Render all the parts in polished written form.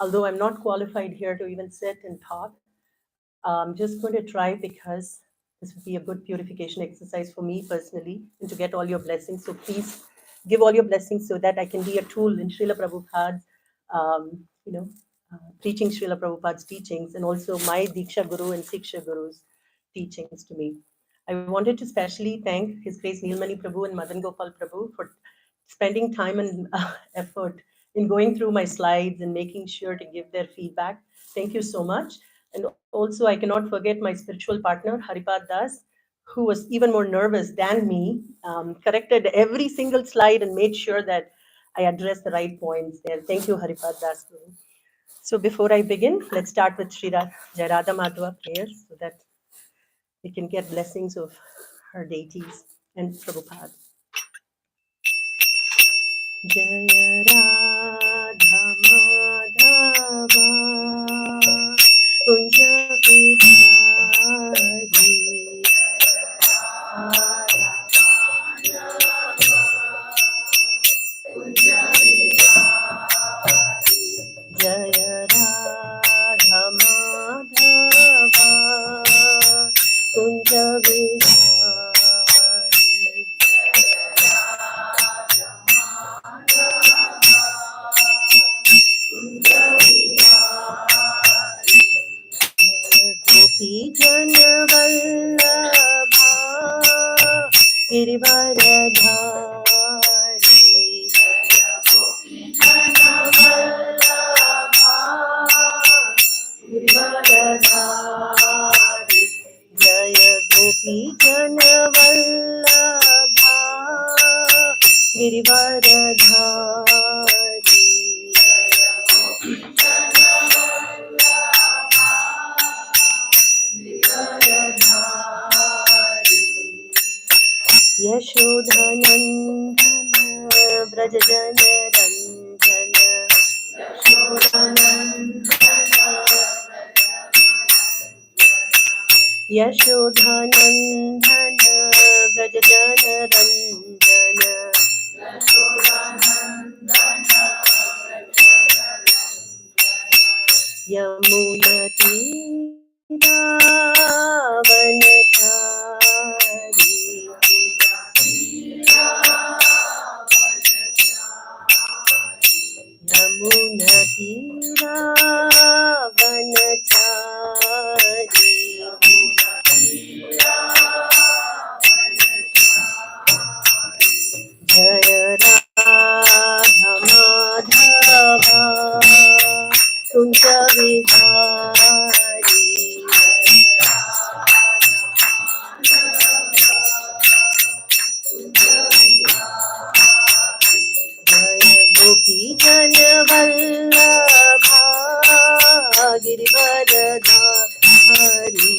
although I'm not qualified here to even sit and talk, I'm just going to try because this would be a good purification exercise for me personally and to get all your blessings. So please give all your blessings so that I can be a tool in Srila Prabhupada's, you know, preaching Srila Prabhupada's teachings and also my Diksha Guru and Siksha Guru's teachings to me. I wanted to specially thank His Grace Neelmani Prabhu and Madan Gopal Prabhu for spending time and effort in going through my slides and making sure to give their feedback. Thank you so much. And also, I cannot forget my spiritual partner, Haripad Das, who was even more nervous than me, corrected every single slide and made sure that I addressed the right points there. Thank you, Haripad Das. So before I begin, let's start with Sri Jai Madhava prayers so that we can get blessings of her deities and Prabhupada. Jaya Radha Madhava Kunja Bihari Jaya Radha Madhava Kunja Bihari Gopi Jana Vallabha Girivaradhari Girivaradhari Jaya Gopi Jana Vallabha Girivaradhari Yashodhanandana Vrajajana Ranjana Yashodhanandana Vrajajana Ranjana Jaya Radha Madhava Kunja Vihari Jaya Gopi Jana Vallabha Girivaradhari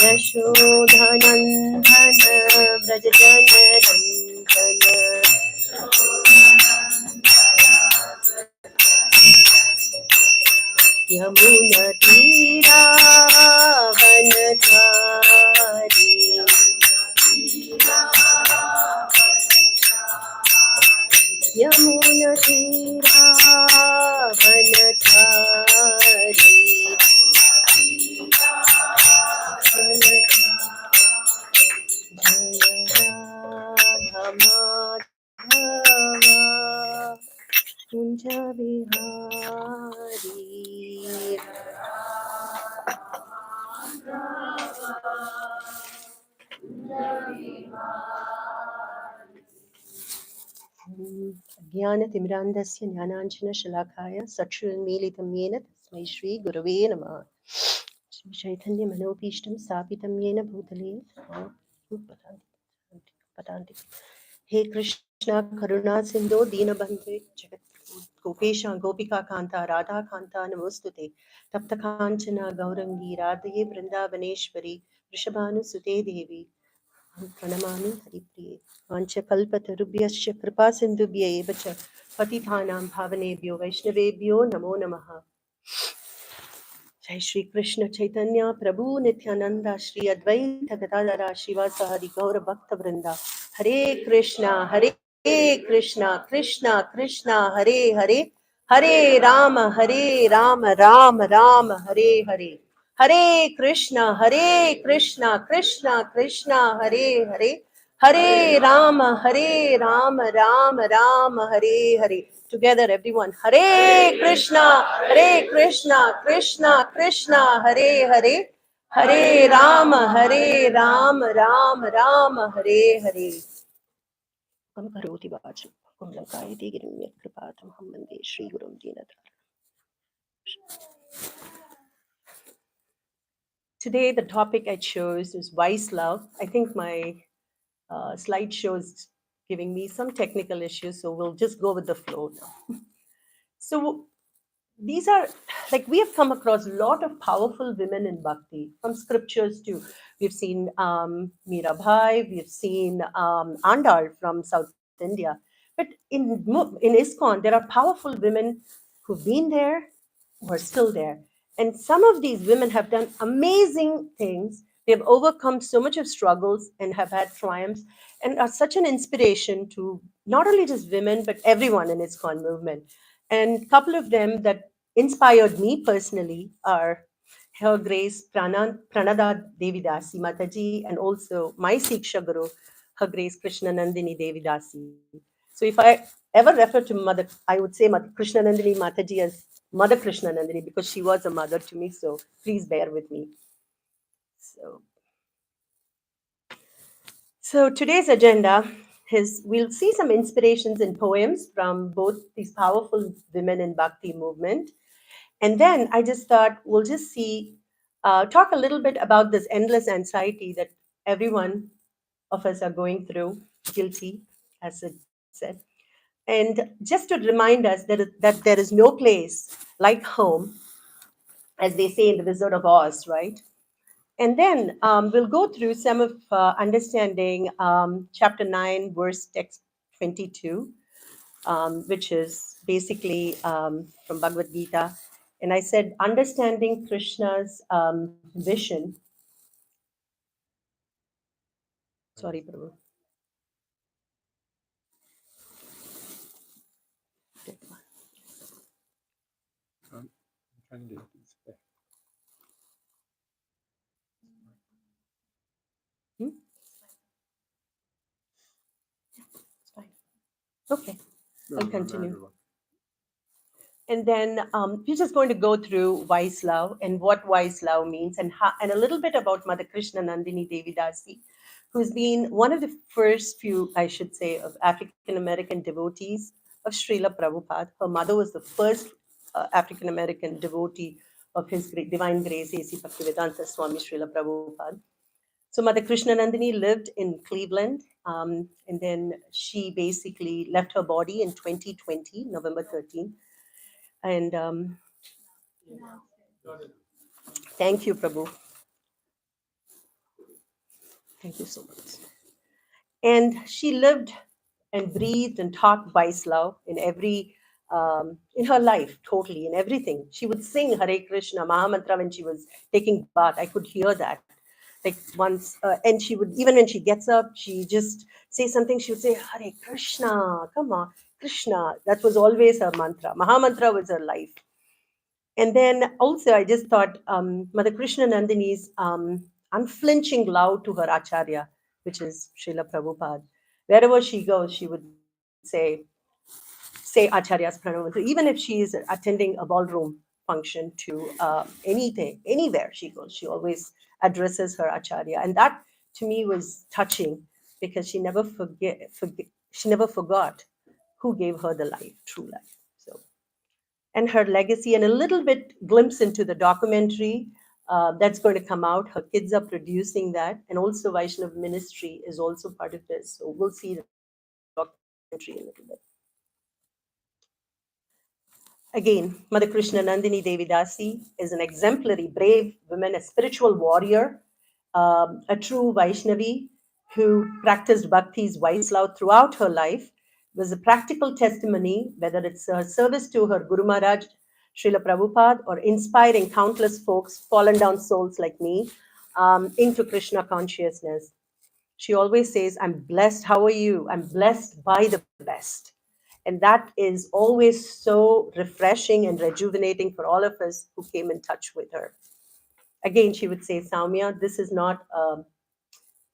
Yashodhanandana Vrajajana Ranjana Yamuna Tira Vanachari Yamuna Tira Vanachari Jaya Radha Madhava Kunja Bihari ज्ञानतिमिरान्धस्य ज्ञानाञ्जनशलाकाय सक्षुन्मीलितं येन तस्मै श्रीगुरवे नमः श्रीचैतन्यमनोभीष्टं स्थापितं येन भूतले पदान्ति हे कृष्ण करुणा सिन्धो दीनबन्धु गोपेश गोपिका कान्ता राधा कान्ता नमोस्तुते तप्त काञ्चन गौरङ्गी राधे वृन्दावनेश्वरी वृषभानुसुते देवी प्रणमामि हरिप्रिये वाञ्छकल्पतरुभ्यश्च कृपा सिन्धुभ्य एव च पतितानां पावनेभ्यो वैष्णवेभ्यो नमो नमः Jai Shri Krishna Chaitanya Prabhu Nityananda Shri Advaita Gadadara Shivasahadi Gaura Bhakta Vrinda Hare Krishna Krishna Krishna Hare Hare Hare Ram Hare Hare Hare Krishna Krishna Hare Hare Hare Ram Hare Hare. Together, everyone. Hare Krishna, Hare Hare. Hare Ram, Hare Hare. Kam karoti vacham, kam lankayati girimya kripatam ham mande Shri Gurum Dinadhar. Today, the topic I chose is wise love. I think my slideshow is giving me some technical issues, so we'll just go with the flow now. So these are like we have come across a lot of powerful women in bhakti from scriptures too. We've seen Mirabai, we've seen Andal from South India, but in ISKCON there are powerful women who've been there, who are still there, and some of these women have done amazing things. They have overcome so much of struggles and have had triumphs, and are such an inspiration to not only just women but everyone in ISKCON movement. And a couple of them that inspired me personally are Her Grace Pranada Devidasi Mataji and also my Siksha Guru, Her Grace Krishna Nandini Devidasi. So if I ever refer to Mother, I would say Mother Krishna Nandini Mataji as Mother Krishna Nandini because she was a mother to me. So please bear with me. So today's agenda is we'll see some inspirations in poems from both these powerful women in Bhakti movement. And then I just thought we'll just talk a little bit about this endless anxiety that everyone of us are going through, guilty, as it said. And just to remind us that there is no place like home, as they say in The Wizard of Oz, right? And then we'll go through some of understanding chapter 9, verse text 22, which is basically from Bhagavad Gita. And I said, understanding Krishna's vision. Sorry, Prabhu. I'm trying to get these back. It's fine. Okay, No, I'll no, continue. no, no. And then we're just going to go through wise love and what wise love means, and a little bit about Mother Krishna Nandini Devidasi, who's been one of the first few, I should say, of African American devotees of Srila Prabhupada. Her mother was the first African American devotee of His Divine Grace, A.C. Bhaktivedanta Swami Srila Prabhupada. So Mother Krishna Nandini lived in Cleveland, and then she basically left her body in 2020, November 13th. And thank you, Prabhu. Thank you so much. And she lived and breathed and taught wise love in her life, totally, in everything. She would sing Hare Krishna Mahamantra when she was taking bath. I could hear that. Like once, and she would, even when she gets up, she just say something. She would say, Hare Krishna, come on, Krishna. That was always her mantra. Mahamantra was her life. And then also, I just thought Mother Krishna Nandini's unflinching love to her Acharya, which is Srila Prabhupada. Wherever she goes, she would say Acharya's Pranam. Even if she is attending a ballroom function to anything, anywhere she goes, she always addresses her Acharya. And that to me was touching because she never forgot who gave her the life, true life. So and her legacy, and a little bit glimpse into the documentary that's going to come out. Her kids are producing that, and also Vaishnav Ministry is also part of this. So we'll see the documentary a little bit. Again, Mother Krishna Nandini Devidasi is an exemplary, brave woman, a spiritual warrior, a true Vaishnavi who practiced bhakti's wise love throughout her life. It was a practical testimony, whether it's her service to her Guru Maharaj, Srila Prabhupada, or inspiring countless folks, fallen down souls like me, into Krishna consciousness. She always says, I'm blessed. How are you? I'm blessed by the best. And that is always so refreshing and rejuvenating for all of us who came in touch with her. Again, she would say, Saumya,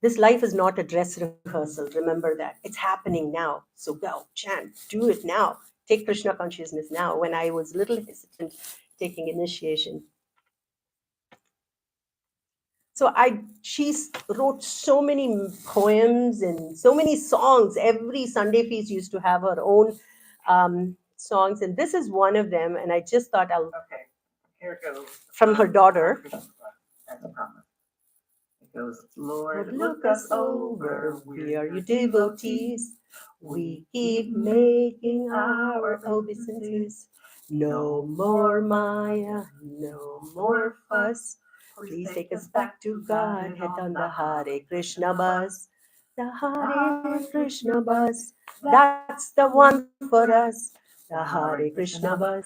this life is not a dress rehearsal. Remember that. It's happening now. So go, chant, do it now. Take Krishna consciousness now. When I was a little hesitant taking initiation, so she wrote so many poems and so many songs. Every Sunday feast used to have her own songs, and this is one of them. And I just thought I'll Okay, here it goes. from her daughter. As promised. It goes, Lord, Lord, look look us us over. over. We are your devotees. We keep making our obeisances. No more Maya, no more fuss. Please take us back to God. Head on the Hare Krishna bus. The Hare Krishna bus. That's the one for us. The Hare Krishna bus.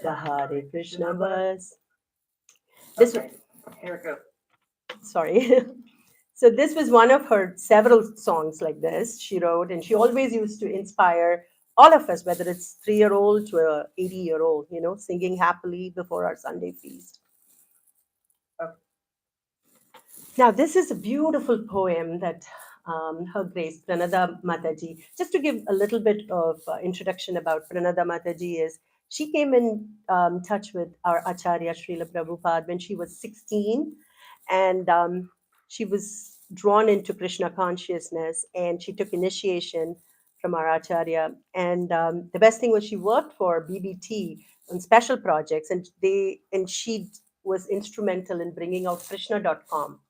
The Hare Krishna bus. This Okay, here it goes. sorry. So this was one of her several songs like this she wrote, and she always used to inspire all of us, whether it's 3-year-old to a 80-year-old, singing happily before our Sunday feast. Now, this is a beautiful poem that Her Grace Pranada Mataji. Just to give a little bit of introduction about Pranada Mataji is she came in touch with our Acharya Srila Prabhupada when she was 16, and she was drawn into Krishna consciousness, and she took initiation from our Acharya. And the best thing was she worked for BBT on special projects, and she was instrumental in bringing out Krishna.com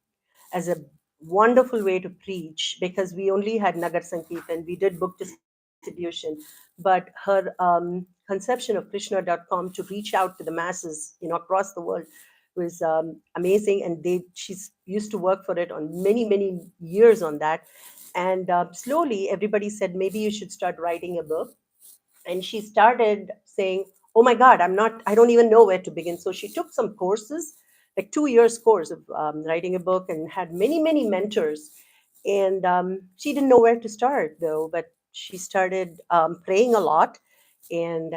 as a wonderful way to preach, because we only had Nagar Sankirtan, we did book distribution, but her conception of Krishna.com to reach out to the masses, across the world was amazing. And she's used to work for it on many, many years on that. And slowly everybody said, maybe you should start writing a book. And she started saying, oh my God, I don't even know where to begin. So she took some courses, like 2 years course of writing a book, and had many, many mentors. And she didn't know where to start though, but she started praying a lot, and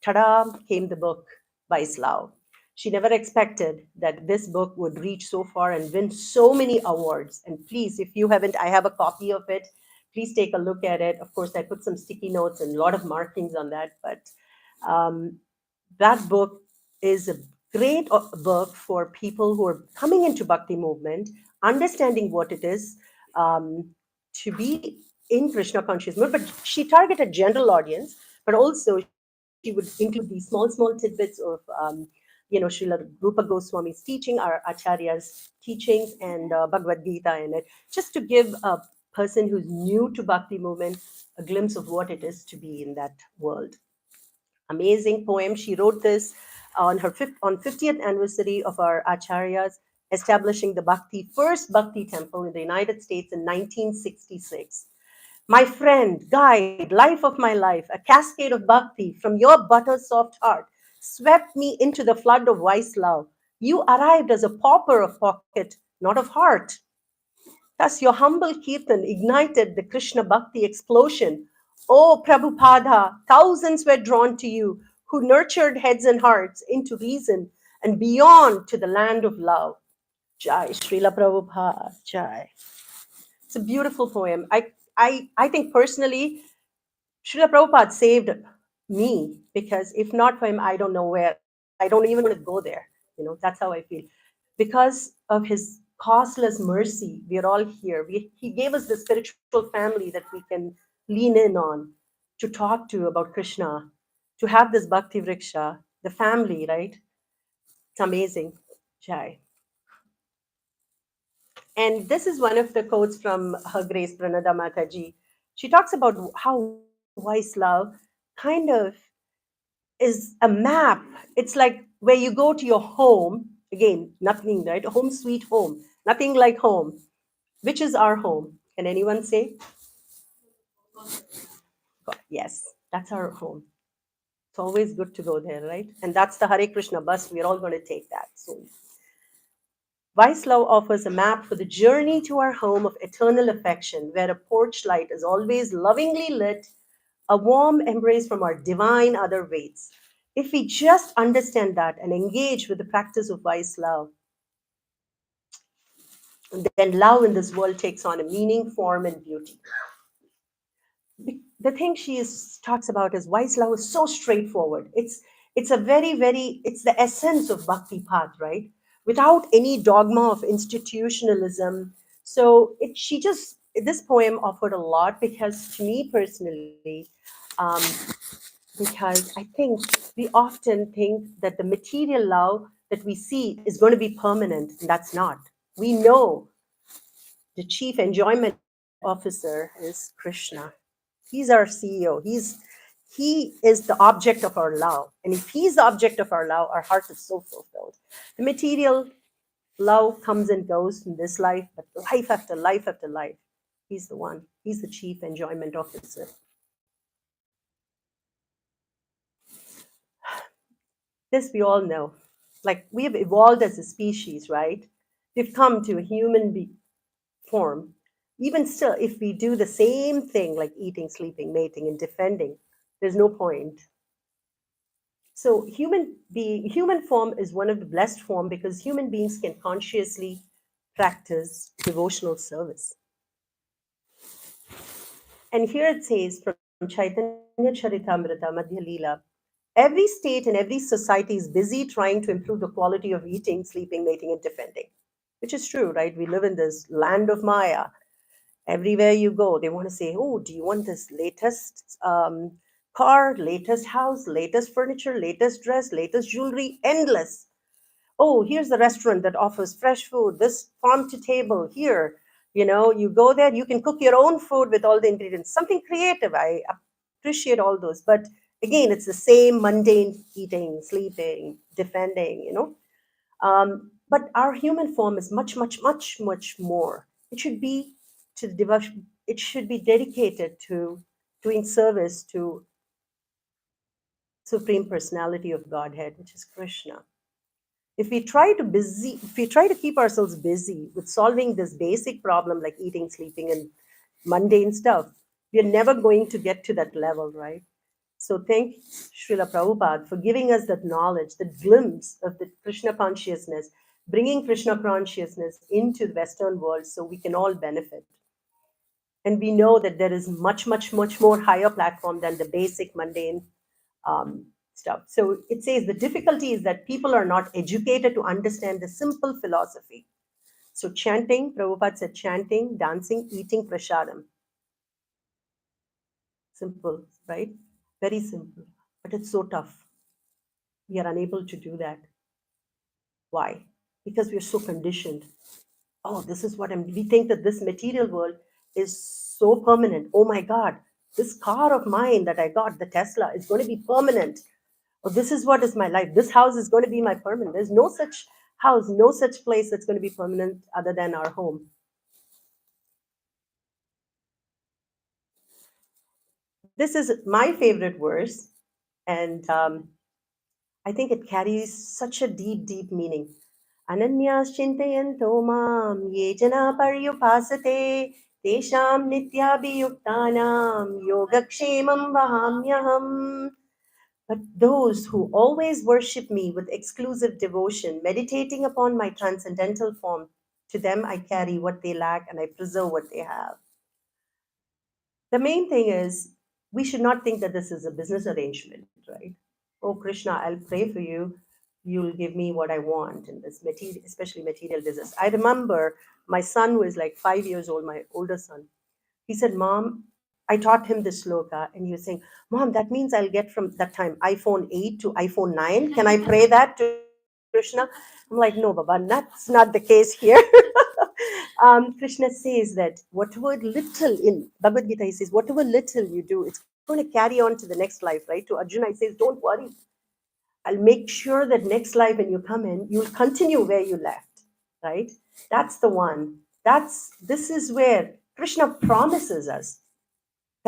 ta-da, came the book by Slough. She never expected that this book would reach so far and win so many awards. And please, if you haven't, I have a copy of it. Please take a look at it. Of course, I put some sticky notes and a lot of markings on that, but um, that book is a great book for people who are coming into Bhakti movement, understanding what it is to be in Krishna consciousness. But she targeted general audience, but also she would include these small, small tidbits of, Srila Rupa Goswami's teaching, our Acharya's teachings, and Bhagavad Gita in it, just to give a person who's new to Bhakti movement a glimpse of what it is to be in that world. Amazing poem. She wrote this on her 50th anniversary of our Acharyas establishing the first Bhakti temple in the United States in 1966. My friend, guide, life of my life, a cascade of bhakti from your butter soft heart swept me into the flood of wise love. You arrived as a pauper of pocket, not of heart. Thus, your humble kirtan ignited the Krishna Bhakti explosion. Oh, Prabhupada, thousands were drawn to you, who nurtured heads and hearts into reason and beyond to the land of love. Jai, Srila Prabhupada, Jai. It's a beautiful poem. I think personally, Srila Prabhupada saved me, because if not for him, I don't know where. I don't even want to go there. That's how I feel. Because of his costless mercy, we are all here. He gave us the spiritual family that we can lean in on to talk to about Krishna, to have this Bhakti Vriksha, the family, right? It's amazing. Jai. And this is one of the quotes from Her Grace Pranada Mataji. She talks about how wise love kind of is a map. It's like where you go to your home, again, nothing, right? Home sweet home, nothing like home. Which is our home? Can anyone say? God, yes, that's our home. It's always good to go there, right? And that's the Hare Krishna bus. We're all going to take that soon. Vice Love offers a map for the journey to our home of eternal affection, where a porch light is always lovingly lit, a warm embrace from our divine other waits. If we just understand that and engage with the practice of Vice Love, then love in this world takes on a meaning, form, and beauty. The thing talks about is wise love is so straightforward. It's a very it's the essence of bhakti path, right? Without any dogma of institutionalism. So she just this poem offered a lot because to me personally, um, because I think we often think that the material love that we see is going to be permanent, and that's not. We know the chief enjoyment officer is Krishna. He's our CEO. He is the object of our love. And if he's the object of our love, our heart is so fulfilled. The material love comes and goes in this life, but life after life after life, he's the one. He's the chief enjoyment officer. This we all know. Like we have evolved as a species, right? We've come to a human form. Even still, if we do the same thing like eating, sleeping, mating, and defending, there's no point. So human form is one of the blessed form because human beings can consciously practice devotional service. And here it says from Chaitanya Charitamrita Madhya Leela, every state and every society is busy trying to improve the quality of eating, sleeping, mating, and defending. Which is true, right? We live in this land of Maya. Everywhere you go, they want to say, oh, do you want this latest car, latest house, latest furniture, latest dress, latest jewelry, endless. Oh, here's the restaurant that offers fresh food, this farm to table here. You go there, you can cook your own food with all the ingredients, something creative. I appreciate all those. But again, it's the same mundane eating, sleeping, defending. But our human form is much, much, much, much more. It should be to the devotion. It should be dedicated to doing service to Supreme Personality of Godhead, which is Krishna. If we try to keep ourselves busy with solving this basic problem like eating, sleeping, and mundane stuff, we are never going to get to that level, right? So thank Srila Prabhupada for giving us that knowledge, that glimpse of the Krishna consciousness, bringing Krishna consciousness into the Western world so we can all benefit. And we know that there is much, much, much more higher platform than the basic mundane stuff. So it says the difficulty is that people are not educated to understand the simple philosophy. So chanting, Prabhupada said chanting, dancing, eating prasadam. Simple, right? Very simple. But it's so tough. We are unable to do that. Why? Because we are so conditioned. Oh, this is what we think that this material world is so permanent. Oh my God, this car of mine that I got, the Tesla, is going to be permanent. Oh, this is what is my life. This house is going to be my permanent. There's no such house, no such place that's going to be permanent other than our home. This is my favorite verse, and I think it carries such a deep, deep meaning. Ananyas chintayanto mam ye jana paryupasate tesham nityabhiyuktanam yogakshemam vahamyaham. But those who always worship me with exclusive devotion, meditating upon my transcendental form, to them I carry what they lack and I preserve what they have. The main thing is, we should not think that this is a business arrangement, right? Oh, Krishna, I'll pray for you. You'll give me what I want in this material, especially material business. I remember my son, who is like 5 years old, my older son, he said, Mom, I taught him this sloka, and he was saying, Mom, that means I'll get from that time iPhone 8 to iPhone 9. Can I pray that to Krishna? I'm like, no, Baba, that's not the case here. Krishna says that whatever little in Bhagavad Gita, he says, whatever little you do, it's going to carry on to the next life, right? To Arjuna, he says, don't worry. I'll make sure that next life when you come in, you'll continue where you left, right? That's the one. This is where Krishna promises us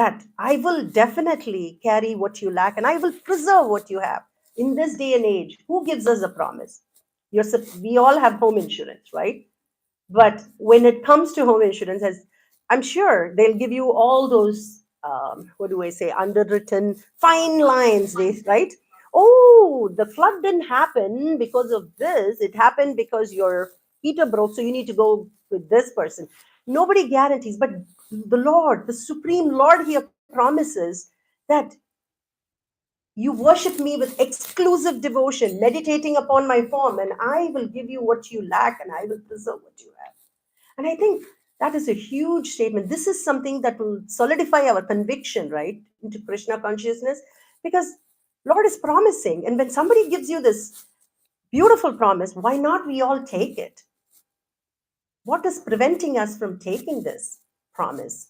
that I will definitely carry what you lack and I will preserve what you have. In this day and age, who gives us a promise? We all have home insurance, right? But when it comes to home insurance, as I'm sure they'll give you all those, what do I say, underwritten fine lines, right? Oh, the flood didn't happen because of this. It happened because your heater broke, so you need to go with this person. Nobody guarantees, but the Lord, the Supreme Lord here promises that you worship me with exclusive devotion, meditating upon my form, and I will give you what you lack and I will preserve what you have. And I think that is a huge statement. This is something that will solidify our conviction, right, into Krishna consciousness, because Lord is promising. And when somebody gives you this beautiful promise, why not we all take it? What is preventing us from taking this promise?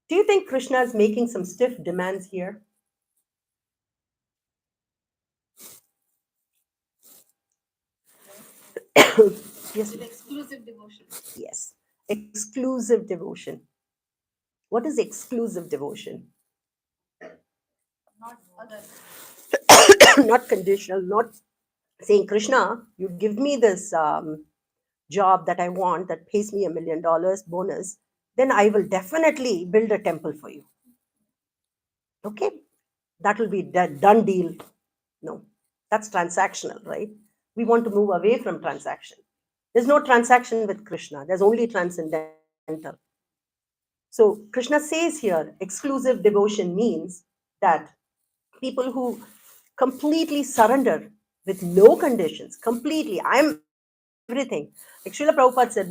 Do you think Krishna is making some stiff demands here? Yes. Exclusive devotion. Yes. Exclusive devotion. What is exclusive devotion? Not others. Not conditional, not saying, Krishna, you give me this job that I want that pays me $1 million bonus, then I will definitely build a temple for you. Okay? That will be done deal. No, that's transactional, right? We want to move away from transaction. There's no transaction with Krishna, there's only transcendental. So Krishna says here, exclusive devotion means that people who completely surrender with no conditions, completely, I'm everything. Like Srila Prabhupada said,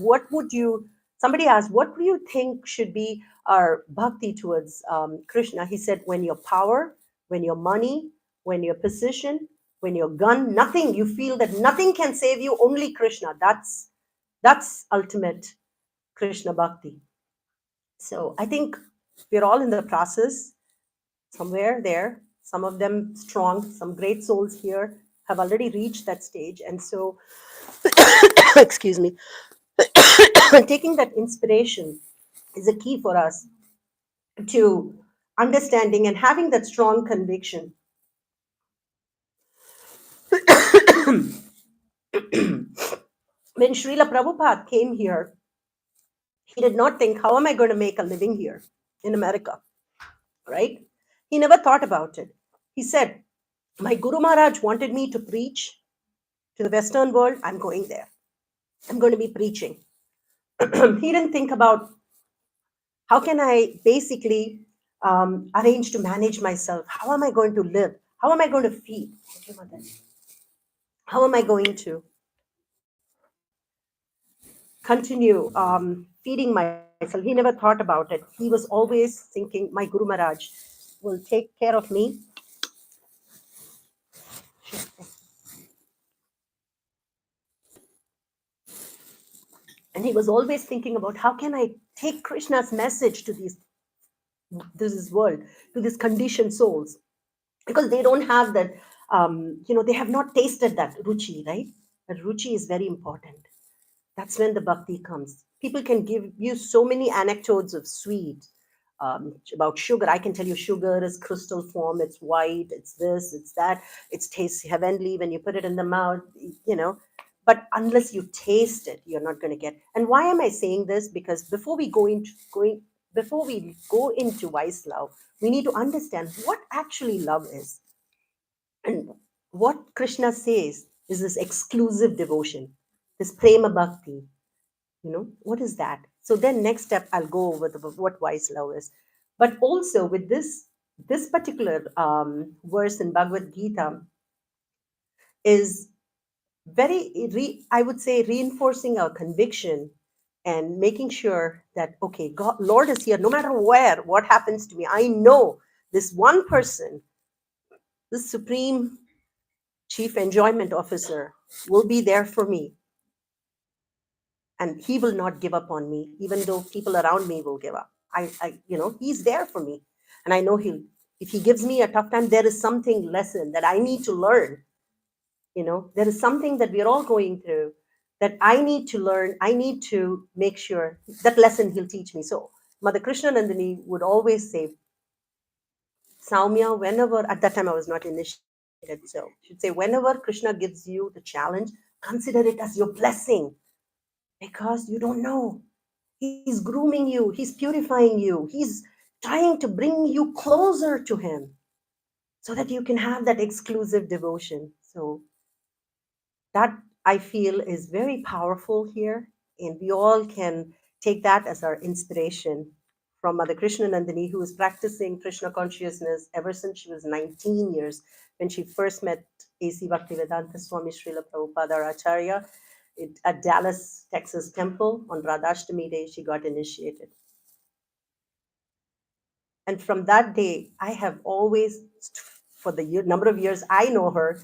somebody asked, what do you think should be our bhakti towards Krishna? He said, when your power, when your money, when your position, when your gun, nothing, you feel that nothing can save you, only Krishna. That's ultimate Krishna bhakti. So I think we're all in the process, somewhere there. Some of them strong, some great souls here have already reached that stage. And so, excuse me, taking that inspiration is a key for us to understanding and having that strong conviction. When Srila Prabhupada came here, he did not think, how am I going to make a living here in America? Right? He never thought about it. He said, my Guru Maharaj wanted me to preach to the Western world. I'm going there. I'm going to be preaching. He didn't think about how can I basically arrange to manage myself? How am I going to live? How am I going to feed? Thank you, Mother. How am I going to continue feeding myself? He never thought about it. He was always thinking, my Guru Maharaj will take care of me. And he was always thinking about how can I take Krishna's message to this world, to these conditioned souls, because they don't have that, they have not tasted that ruchi, right? That ruchi is very important. That's when the bhakti comes. People can give you so many anecdotes of sweet, about sugar. I can tell you sugar is crystal form, it's white, it's this, it's that, it tastes heavenly when you put it in the mouth, but unless you taste it, you're not going to get. And why am I saying this? Because before we go into wise love, we need to understand what actually love is. And what Krishna says is this exclusive devotion, this prema bhakti. What is that? So then next step, I'll go over what wise love is. But also with this particular verse in Bhagavad Gita is I would say, reinforcing our conviction and making sure that, okay, God, Lord is here, no matter what happens to me. I know this one person, this Supreme Chief Enjoyment Officer, will be there for me. And he will not give up on me, even though people around me will give up. He's there for me. And I know if he gives me a tough time, there is something lesson that I need to learn. There is something that we're all going through that I need to learn, I need to make sure that lesson he'll teach me. So Mother Krishna Nandini would always say, Saumya, whenever, at that time I was not initiated, so she'd say, whenever Krishna gives you the challenge, consider it as your blessing because you don't know. He's grooming you, he's purifying you, he's trying to bring you closer to him so that you can have that exclusive devotion. So that I feel is very powerful here, and we all can take that as our inspiration from Mother Krishna Nandini, who is practicing Krishna consciousness ever since she was 19 years when she first met A.C. Bhaktivedanta Swami Srila Prabhupada Acharya at Dallas, Texas temple on Radhashtami Day. She got initiated. And from that day, I have always, for the number of years I know her,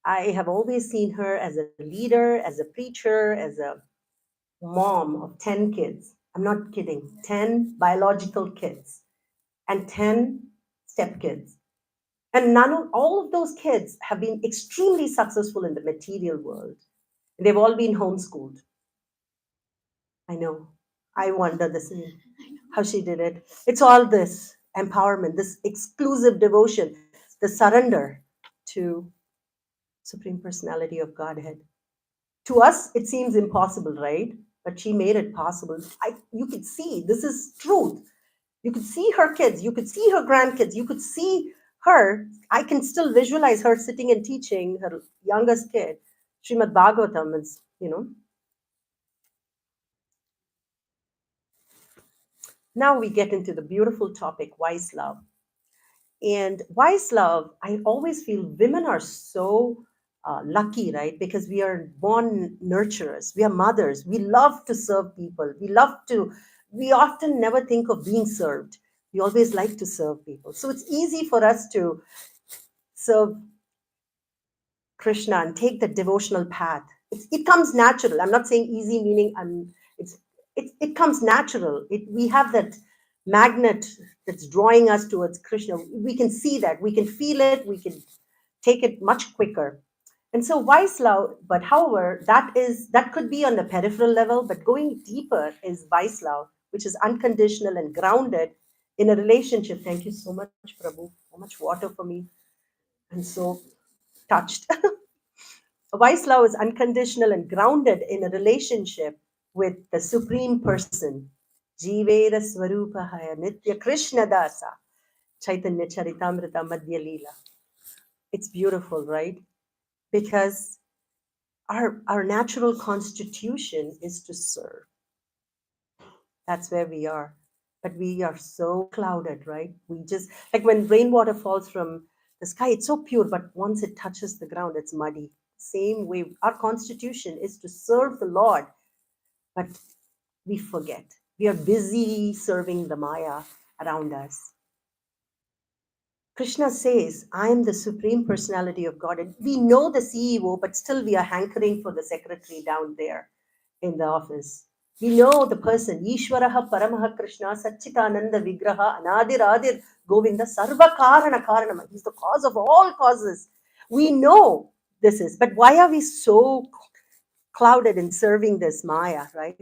I have always seen her as a leader, as a preacher, as a mom of 10 kids. I'm not kidding, 10 biological kids and 10 stepkids. And all of those kids have been extremely successful in the material world. They've all been homeschooled. I know. I wonder the same, how she did it. It's all this empowerment, this exclusive devotion, the surrender to Supreme Personality of Godhead. To us, it seems impossible, right? But she made it possible. You could see this is truth. You could see her kids, you could see her grandkids, you could see her. I can still visualize her sitting and teaching her youngest kid, Srimad Bhagavatam, Now we get into the beautiful topic, wise love. And wise love, I always feel women are so lucky, right? Because we are born nurturers, we are mothers, we love to serve people, we often never think of being served. We always like to serve people. So it's easy for us to serve Krishna and take the devotional path. It comes natural. I'm not saying easy meaning it comes natural. We have that magnet that's drawing us towards Krishna. We can see that, we can feel it, we can take it much quicker. And so wise love, but however, that could be on the peripheral level, but going deeper is wise love, which is unconditional and grounded in a relationship. Thank you so much, Prabhu. So much water for me. I'm so touched. Wise love is unconditional and grounded in a relationship with the Supreme Person. Jivera Swarupahaya Nitya Krishna Dasa Chaitanya Charitamrita Madhya Leela. It's beautiful, right? Because our natural constitution is to serve. That's where we are. But we are so clouded, right? We just, like when rainwater falls from the sky, it's so pure, but once it touches the ground, it's muddy. Same way, our constitution is to serve the Lord, but we forget. We are busy serving the Maya around us. Krishna says, I am the Supreme Personality of God. And we know the CEO, but still we are hankering for the secretary down there in the office. We know the person, Ishwaraha Paramaha Krishna, Satchitananda Vigraha, Anadiradir Govinda, Sarva Karana Karanama. He's the cause of all causes. We know this is, but why are we so clouded in serving this Maya, right?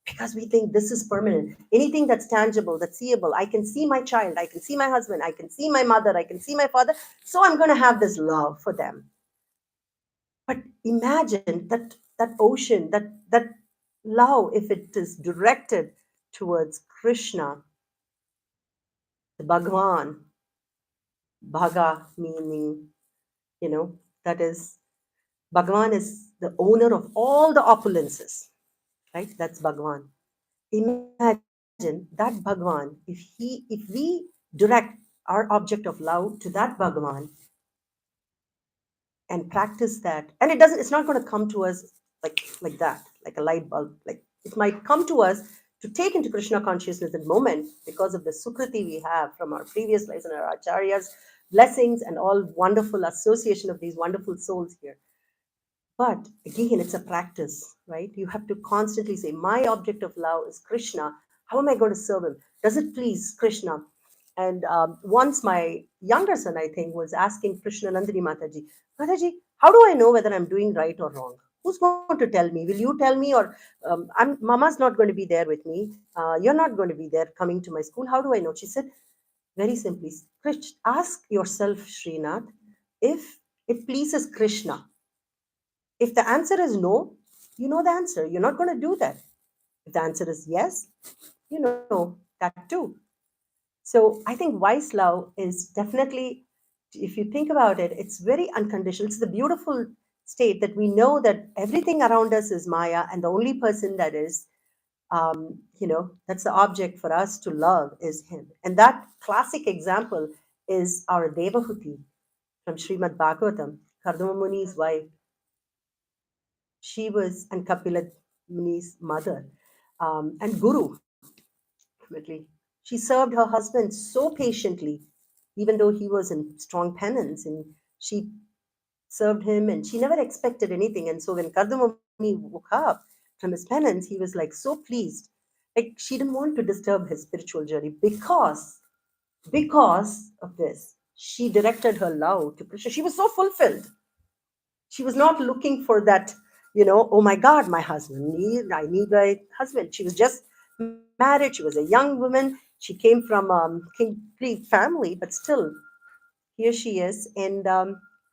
Because we think this is permanent. Anything that's tangible, that's seeable, I can see my child, I can see my husband, I can see my mother, I can see my father, so I'm going to have this love for them. But imagine that ocean, that love, if it is directed towards Krishna, the Bhagwan, Bhaga meaning, that is, Bhagwan is the owner of all the opulences, right? That's Bhagwan. Imagine that Bhagwan, if we direct our object of love to that Bhagwan and practice that, and it's not going to come to us like that, like a light bulb. Like it might come to us to take into Krishna consciousness in moment because of the sukriti we have from our previous lives and our acharyas, blessings, and all wonderful association of these wonderful souls here. But again, it's a practice, right? You have to constantly say, my object of love is Krishna. How am I going to serve him? Does it please Krishna? And once my younger son, I think, was asking Krishna Nandini Mataji, Mataji, how do I know whether I'm doing right or wrong? Who's going to tell me? Will you tell me, or Mama's not going to be there with me? You're not going to be there coming to my school. How do I know? She said, very simply, ask yourself, Srinath, if it pleases Krishna. If the answer is no, you know the answer. You're not going to do that. If the answer is yes, you know that too. So I think wise love is definitely, if you think about it, it's very unconditional. It's the beautiful state that we know that everything around us is Maya, and the only person that is, that's the object for us to love is Him. And that classic example is our Devahuti from Srimad Bhagavatam, Kardama Muni's wife. She was, and Kapila Muni's mother, and Guru, ultimately. She served her husband so patiently, even though he was in strong penance, and she served him and she never expected anything. And so when Kardama Muni woke up from his penance, he was like so pleased. Like she didn't want to disturb his spiritual journey because of this. She directed her love to Krishna. She was so fulfilled. She was not looking for that, oh my God, my husband, I need my husband. She was just married. She was a young woman. She came from kingly family, but still, here she is. And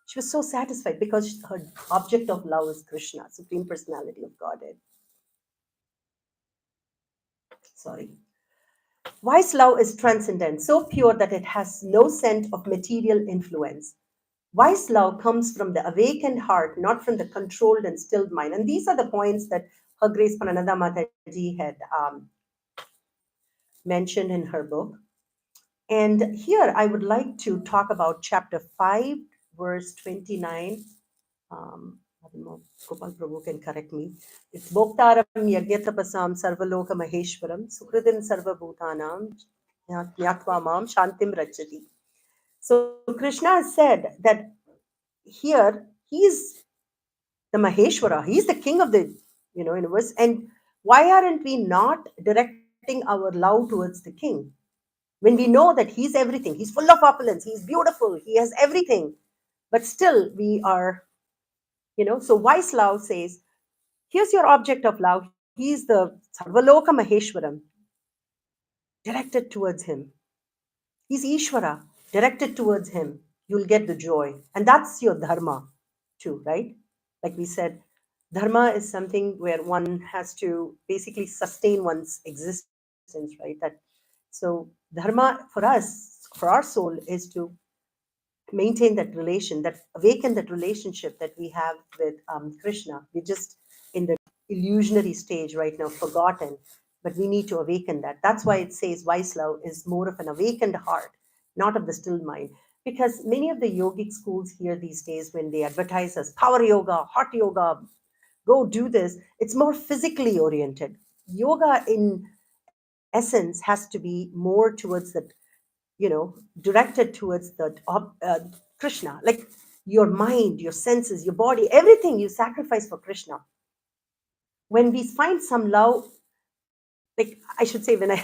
she was so satisfied because her object of love is Krishna, Supreme Personality of Godhead. Sorry. Wise love is transcendent, so pure that it has no scent of material influence. Wise love comes from the awakened heart, not from the controlled and stilled mind. And these are the points that Her Grace Prananda Mataji had mentioned in her book. And here I would like to talk about chapter 5, verse 29. I don't know, Gopal Prabhu can correct me. It's Bhoktaram Yagyatapasam Sarvaloka Maheshwaram Sukridin Sarvabhutanam Nyatva Mam Shantim Rachati. So Krishna has said that here he's the Maheshwara, he's the king of the universe. And why aren't we not directing our love towards the king? When we know that he's everything, he's full of opulence, he's beautiful, he has everything, but still we are, so wise love says, here's your object of love. He's the Sarvaloka Maheshwaram, directed towards him. He's Ishvara, directed towards him. You'll get the joy. And that's your dharma too, right? Like we said, dharma is something where one has to basically sustain one's existence, right? So dharma for us, for our soul, is to maintain that relation, that awaken that relationship that we have with Krishna. We're just in the illusionary stage right now, forgotten, but we need to awaken that. That's why it says wise love is more of an awakened heart, not of the still mind. Because many of the yogic schools here these days, when they advertise as power yoga, hot yoga, go do this, it's more physically oriented. Yoga in essence has to be more towards that, directed towards the Krishna, like your mind, your senses, your body, everything you sacrifice for Krishna. When we find some love, like I should say, when a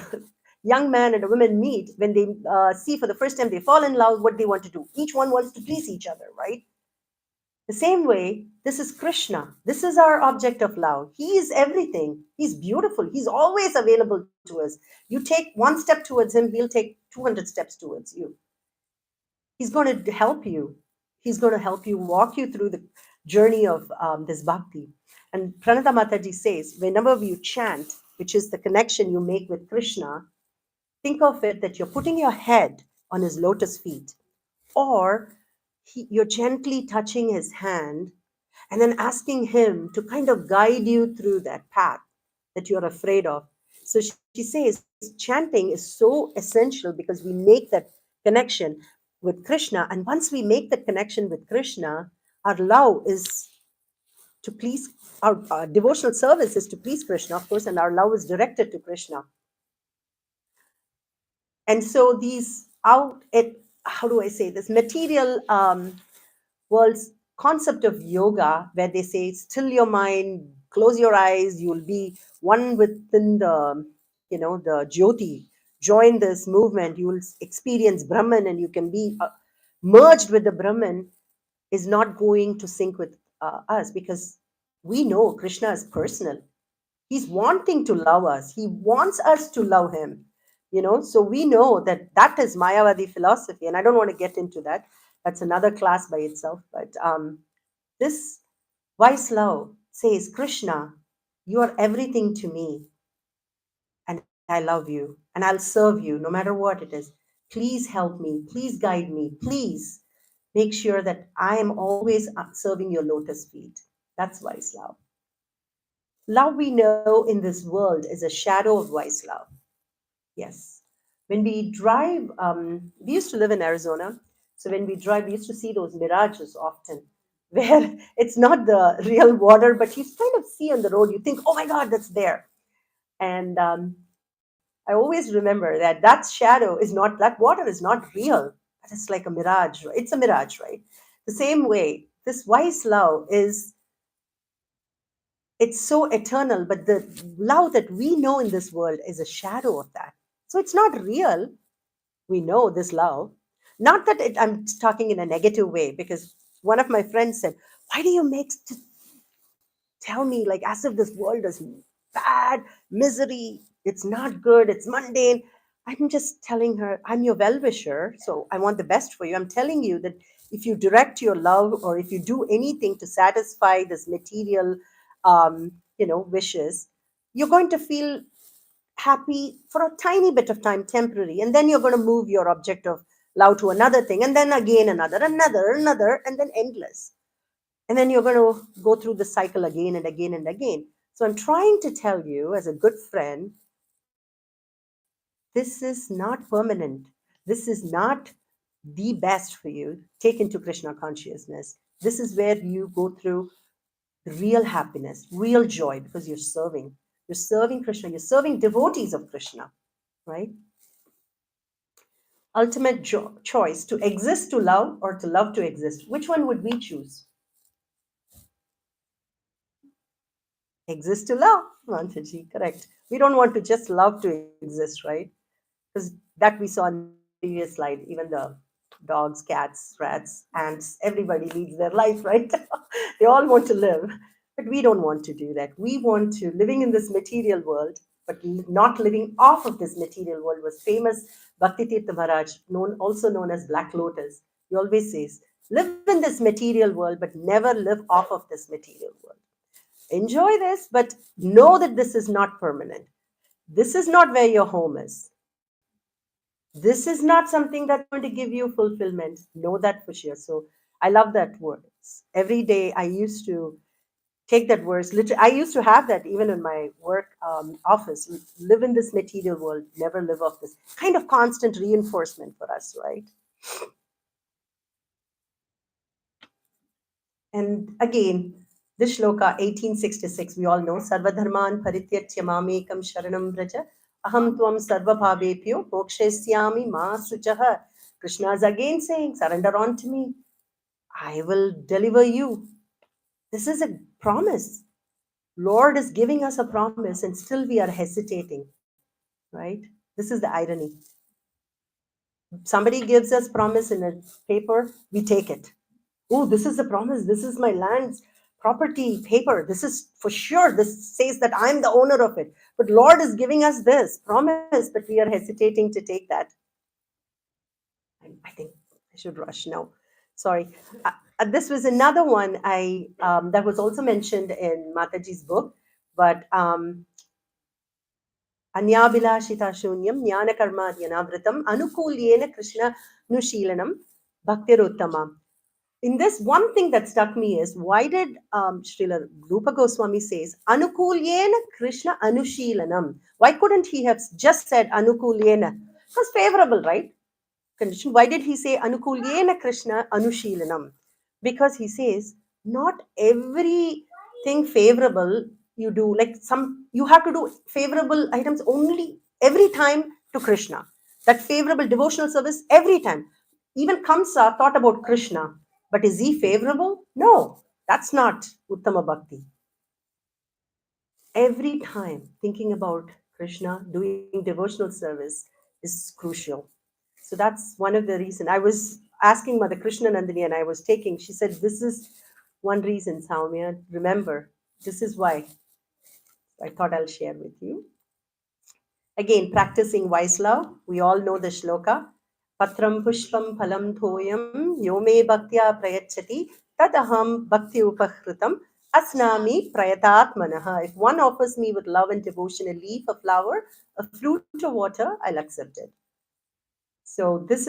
young man and a woman meet, when they see for the first time, they fall in love, what they want to do. Each one wants to please each other, right? The same way, this is Krishna. This is our object of love. He is everything. He's beautiful. He's always available to us. You take one step towards him, he'll take 200 steps towards you. He's going to help you. He's going to help you, walk you through the journey of this bhakti. And Pranata Mataji says, whenever you chant, which is the connection you make with Krishna, think of it that you're putting your head on his lotus feet, or you're gently touching his hand and then asking him to kind of guide you through that path that you're afraid of. So she says chanting is so essential because we make that connection with Krishna. And once we make that connection with Krishna, our love is to please, our devotional service is to please Krishna, of course, and our love is directed to Krishna. And so how do I say this, material world's concept of yoga, where they say, still your mind, close your eyes, you'll be one within the Jyoti, join this movement, you will experience Brahman and you can be merged with the Brahman, is not going to sync with us, because We know Krishna is personal. He's wanting to love us. He wants us to love him. So we know that that is Mayavadi philosophy, and I don't want to get into that. That's another class by itself. But this wise love says, Krishna, you are everything to me, and I love you, and I'll serve you no matter what it is. Please help me. Please guide me. Please make sure that I am always serving your lotus feet. That's wise love. Love we know in this world is a shadow of wise love. Yes. When we drive, we used to live in Arizona. So when we drive, we used to see those mirages often, where it's not the real water, but you kind of see on the road, you think, oh my God, that's there. And I always remember that that shadow is not, that water is not real. But it's like a mirage. It's a mirage, right? The same way, this wise love is, it's so eternal, but the love that we know in this world is a shadow of that. So it's not real. We know this love. Not that I'm talking in a negative way, because one of my friends said, why do you make tell me like as if this world is bad, misery, it's not good, it's mundane? I'm just telling her, I'm your well-wisher, so I want the best for you. I'm telling you that if you direct your love, or if you do anything to satisfy this material wishes, you're going to feel happy for a tiny bit of time, temporary, and then you're going to move your object of love to another thing, and then again another, and then endless. And then you're going to go through the cycle again and again and again. So I'm trying to tell you, as a good friend, this is not permanent. This is not the best for you. Take into Krishna consciousness. This is where you go through real happiness, real joy, because you're serving. You're serving Krishna. You're serving devotees of Krishna, right? Ultimate choice, to exist to love or to love to exist. Which one would we choose? Exist to love, Mantaji, correct. We don't want to just love to exist, right? Because that we saw in the previous slide, even the dogs, cats, rats, ants, everybody leads their life, right? They all want to live, but we don't want to do that. We want to living in this material world, but not living off of this material world. Was famous Bhakti Tirtha Maharaj, also known as Black Lotus. He always says, live in this material world, but never live off of this material world. Enjoy this, but know that this is not permanent. This is not where your home is. This is not something that's going to give you fulfillment. Know that for sure. So I love that words. Every day I used to take that verse. Literally, I used to have that even in my work office. Live in this material world, never live off this. Kind of constant reinforcement for us, right? And again, this shloka, 1866, we all know, Sarvadharman parityatya mamekam sharanam vraja, aham tvam sarvabhavepyo mokshesyami ma suchaha. Krishna is again saying, surrender on to me. I will deliver you. This is a promise. Lord is giving us a promise, and still we are hesitating, right? This is the irony. Somebody gives us promise in a paper, we take it. Oh, this is the promise. This is my land's property paper. This is for sure. This says that I'm the owner of it. But Lord is giving us this promise, but we are hesitating to take that. I think I should rush now. Sorry. This was another one that was also mentioned in Mataji's book, but Anyabhilashita shunyam jnana karma dhyanavritam anukulyena Krishna nushilanam bhaktiruttama. In this, one thing that struck me is, why did Srila Rupa Goswami says anukulyena Krishna anushilanam? Why couldn't he have just said anukulyena? It was favorable, right? Condition. Why did he say anukulyena Krishna anushilanam? Because he says not everything favorable you do, like some, you have to do favorable items only every time to Krishna. That favorable devotional service every time. Even Kamsa thought about Krishna, but is he favorable? No, that's not Uttama Bhakti. Every time thinking about Krishna, doing devotional service is crucial. So that's one of the reasons. I was asking Mother Krishna Nandini, and I was taking, she said, this is one reason, Saumya, remember, This is why I thought I'll share with you. Again, practicing wise love. We all know the shloka. Patram pushpam phalam thoyam yome bhaktya prayachati tadaham bhakti upahritam asnami prayatatmanaha. If one offers me with love and devotion a leaf, a flower, a flute or water, I'll accept it. So this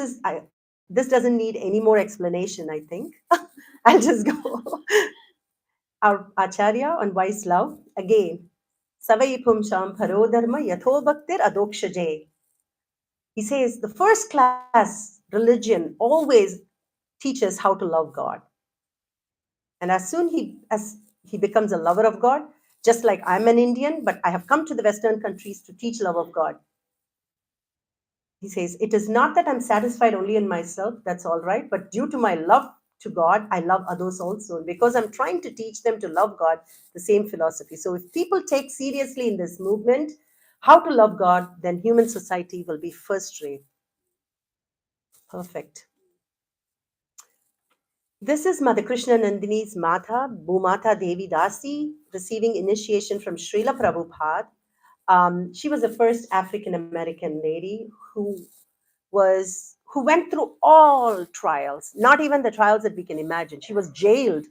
doesn't need any more explanation, I think. I'll just go. Our Acharya on wise love. Again, Savai Pumsham Parodharma Yatho Bhaktir Adokshaje. He says the first class religion always teaches how to love God. And as soon as he becomes a lover of God, just like I'm an Indian, but I have come to the Western countries to teach love of God. He says, it is not that I'm satisfied only in myself, that's all right, but due to my love to God, I love others also. And because I'm trying to teach them to love God, the same philosophy. So if people take seriously in this movement how to love God, then human society will be first rate. Perfect. This is Mother Krishna Nandini's Mata, Bhumata Devi Dasi, receiving initiation from Srila Prabhupada. She was the first African American lady who went through all trials, not even the trials that we can imagine. She was jailed.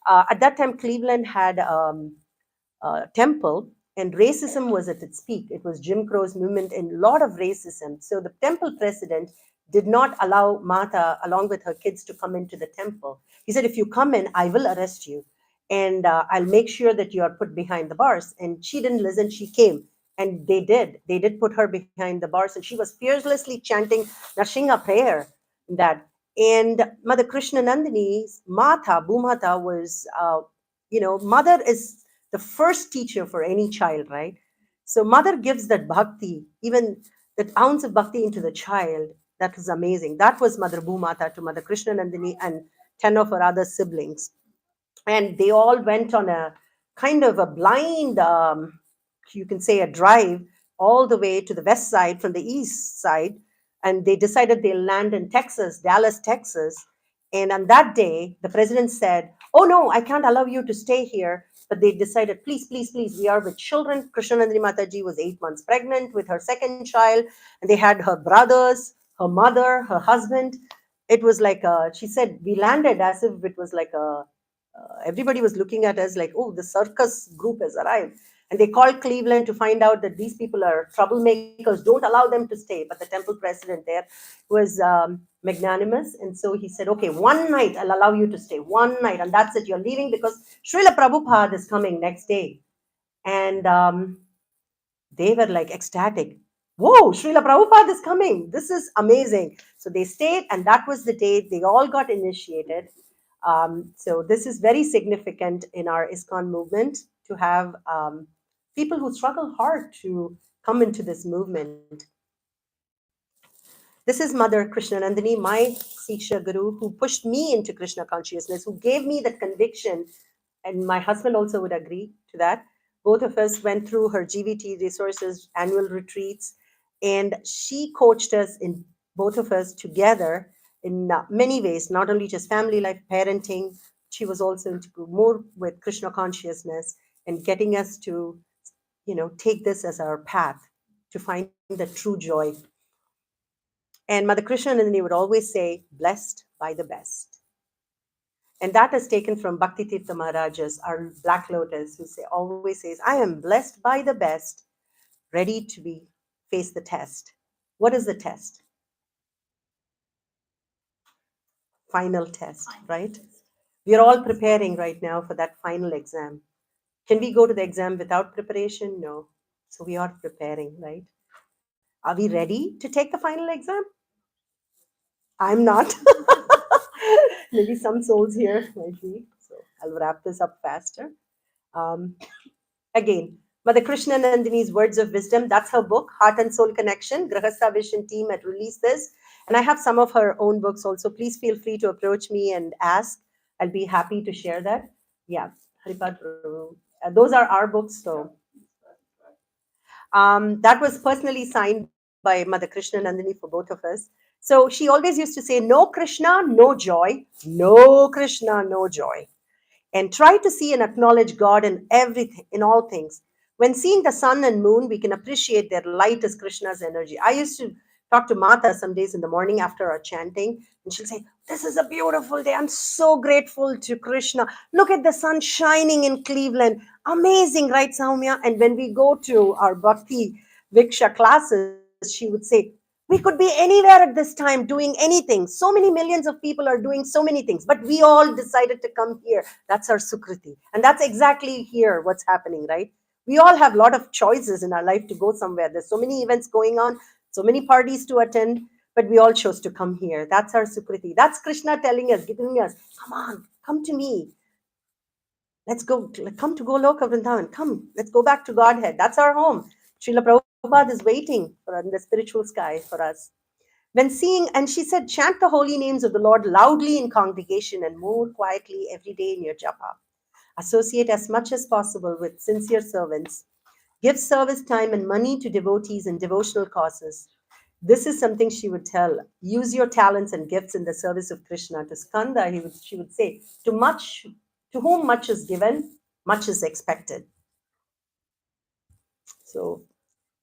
At that time, Cleveland had temple, and racism was at its peak. It was Jim Crow's movement and a lot of racism. So the temple president did not allow Mata, along with her kids, to come into the temple. He said, if you come in, I will arrest you. And I'll make sure that you are put behind the bars. And she didn't listen. She came. And they did. They did put her behind the bars. And she was fearlessly chanting Narsingha prayer. That. And Mother Krishna Nandini's Mata, Bhumata, was, mother is the first teacher for any child, right? So mother gives that bhakti, even that ounce of bhakti into the child. That was amazing. That was Mother Bhumata to Mother Krishna Nandini and 10 of her other siblings. And they all went on a kind of a blind, you can say, a drive all the way to the west side from the east side. And they decided they'll land in Texas, Dallas, Texas. And on that day, the president said, oh no, I can't allow you to stay here. But they decided, please, please, please, we are with children. Krishnanandini Mataji was 8 months pregnant with her second child, and they had her brothers, her mother, her husband. It was like, she said, we landed as if it was like everybody was looking at us like, oh, the circus group has arrived. And they called Cleveland to find out that these people are troublemakers, don't allow them to stay. But the temple president there was magnanimous. And so he said, okay, one night I'll allow you to stay, one night. And that's it, you're leaving because Srila Prabhupada is coming next day. And they were like ecstatic. Whoa, Srila Prabhupada is coming. This is amazing. So they stayed, and that was the day they all got initiated. So this is very significant in our ISKCON movement to have people who struggle hard to come into this movement. This is Mother Krishna Nandini, my Siksha Guru, who pushed me into Krishna consciousness, who gave me that conviction, and my husband also would agree to that. Both of us went through her GVT resources annual retreats, and she coached us in both of us together in many ways, not only just family life, parenting. She was also into more with Krishna consciousness and getting us to, take this as our path to find the true joy. And Mother Krishna Nandini would always say, blessed by the best. And that is taken from Bhakti Tirtha Maharajas, our Black Lotus, who always says, I am blessed by the best, ready to face the test. What is the test? Final test, right? We are all preparing right now for that final exam. Can we go to the exam without preparation? No. So we are preparing, right? Are we ready to take the final exam? I'm not. Maybe some souls here might be. So I'll wrap this up faster. Again, Mother Krishna Nandini's Words of Wisdom, that's her book, Heart and Soul Connection. Grahastha Vision team had released this. And I have some of her own books also. Please feel free to approach me and ask. I'll be happy to share that. Yeah, Haripad, those are our books. So that was personally signed by Mother Krishna Nandini for both of us. So she always used to say, no Krishna, no joy. No Krishna, no joy. and try to see and acknowledge God in everything, in all things. When seeing the sun and moon, we can appreciate their light as Krishna's energy. I used to talk to Mata some days in the morning after our chanting, and she'll say, "This is a beautiful day. I'm so grateful to Krishna. Look at the sun shining in Cleveland. Amazing, right, Saumya?" And when we go to our Bhakti Viksha classes, she would say, "We could be anywhere at this time doing anything. So many millions of people are doing so many things, but we all decided to come here. That's our Sukriti." And that's exactly here what's happening, right? We all have a lot of choices in our life to go somewhere. There's so many events going on, so many parties to attend, but we all chose to come here. That's our Sukriti. That's Krishna telling us, giving us, come on, come to me. Let's go, come to Goloka Vrindavan. Come, let's go back to Godhead. That's our home. Srila Prabhupada is waiting for in the spiritual sky for us. When seeing, and she said, chant the holy names of the Lord loudly in congregation and more quietly every day in your japa. Associate as much as possible with sincere servants. Give service time and money to devotees and devotional causes. This is something she would tell. Use your talents and gifts in the service of Krishna. To Skanda, she would say, to whom much is given, much is expected. So,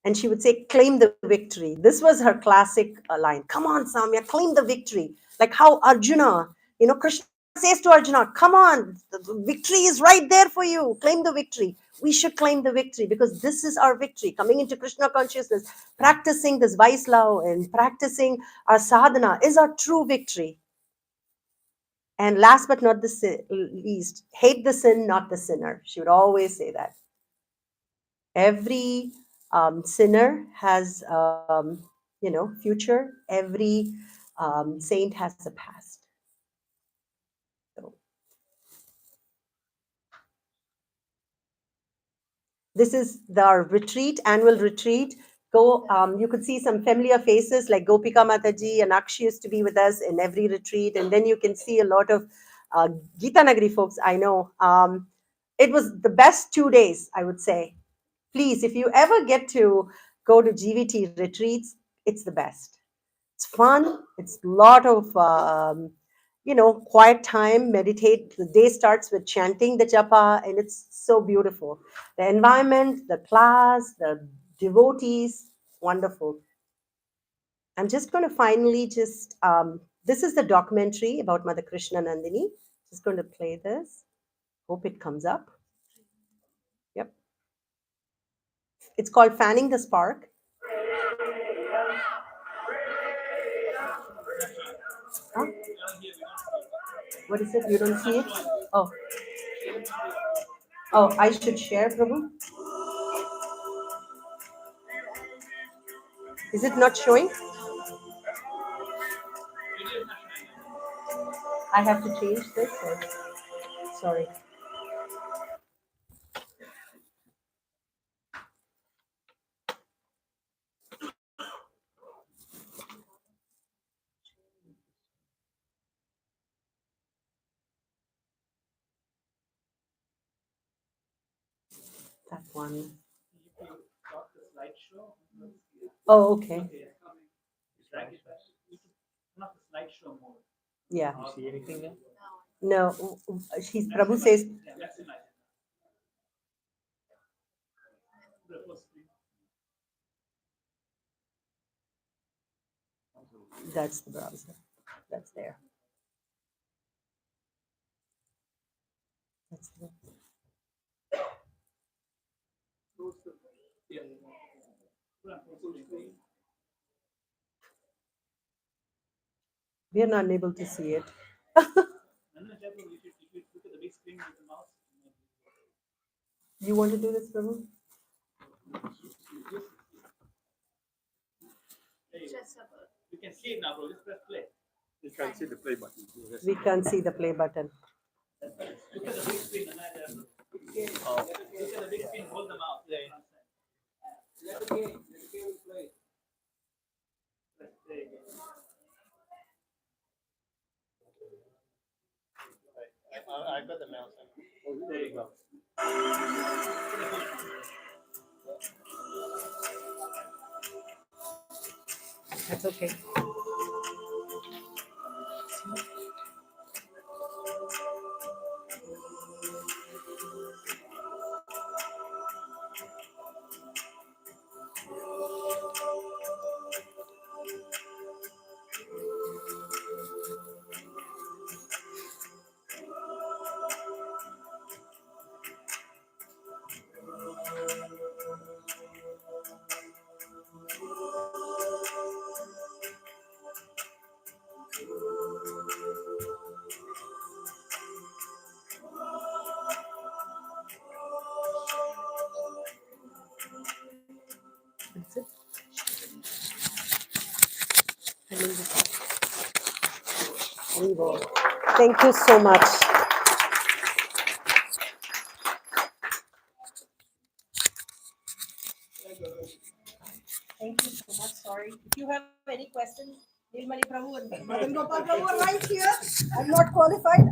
and she would say, claim the victory. This was her classic line. Come on, Samya, claim the victory. Like how Arjuna, Krishna says to Arjuna, come on, the victory is right there for you. Claim the victory. We should claim the victory because this is our victory. Coming into Krishna consciousness, practicing this vice love and practicing our sadhana is our true victory. And last but not the least, hate the sin, not the sinner. She would always say that. Every sinner has, future. Every saint has a past. So this is our retreat, annual retreat. Go, you could see some familiar faces like Gopika Mataji and Akshi used to be with us in every retreat. And then you can see a lot of Gita Nagari folks I know. It was the best 2 days, I would say. Please, if you ever get to go to GVT retreats, it's the best. It's fun. It's a lot of, quiet time, meditate. The day starts with chanting the japa, and it's so beautiful. The environment, the class, the devotees, wonderful. I'm just going to finally this is the documentary about Mother Krishna Nandini. Just going to play this. Hope it comes up. Yep. It's called Fanning the Spark. Huh? What is it? You don't see it? Oh. Oh, I should share, Prabhu? Is it not showing? I have to change this? Or? Sorry. That one. Oh, okay. Yeah. You see anything there? No, Prabhu says, that's the browser. That's there. That's the We are not able to see it. You want to do this, Prabhu? You can see it now, bro. Just press play. You can see the play button. We can't see the play button. Look at the big screen. Look at the big screen. Hold the mouse. There. Let the game play. Press play again. I got the mouse. Oh, there you go. That's okay. Thank you so much. Thank you so much. Sorry. If you have any questions, Nilmani Prabhu and Madan Gopal Prabhu are right here. I'm not qualified.